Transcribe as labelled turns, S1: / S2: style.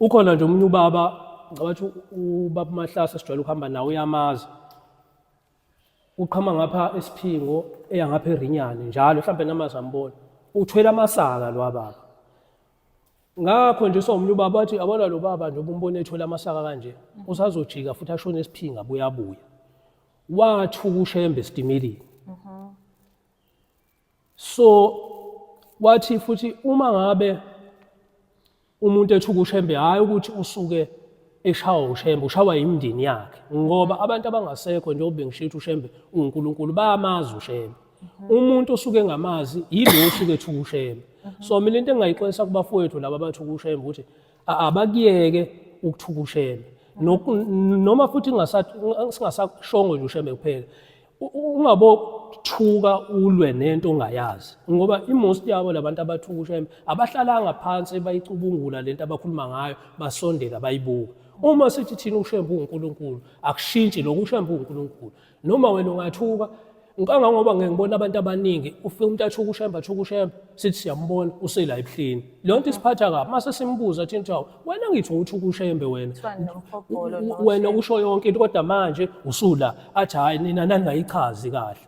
S1: Ukhona nje omunye ubaba ngabathi ubaba Mahlasa sijwayele ukuhamba nawe uyamazi. Uqhama ngapha eSiphingo eya ngapha eRinyane njalo mhlawumbe namazi ambona. Uthwele amasaka lo baba. Ngakho nje somunye ubaba wathi abona lo baba nje ubumbone ethwele amasaka kanje usazojika futhi ashone eSiphinga abuya. Wathuka uShembe esitimeleni. So wathi futhi uma ngabe umuntu ethuka uShembe hayi ukuthi usuke eshawa uShembe ushawa imindeni yakhe ngoba abantu abangasekho nje obengishithi uShembe uNkulunkulu bayamazi uShembe. Umuntu osuke engamazi yilo osuke ethuka uShembe. So mina into engayixolisa kubafowethu laba abathuka uShembe ukuthi abakuyeke ukuthuka uShembe noma futhi singasashongo nje uShembe kuphela. Ungabothuka ulwe nento ongayazi ngoba imost yabo labantu abathuka uShembe abahlalanga phansi bayicubungula lento abakhuluma ngayo basondela bayibuka. Uma sithi thina uShembe uNkulunkulu akushintshi lokho uShembe uNkulunkulu noma wena ungathuka ngicanga ngoba ngeke ngibona abantu abaningi ufike umuntu athuka uShembe sithi siyambona usela ebuhleni leyo nto isiphatha kabi mase simbuza athi hawu wena ngithi uthuka uShembe wena usho yonke into kodwa manje usula athi hayi nina nangayichazi kahle.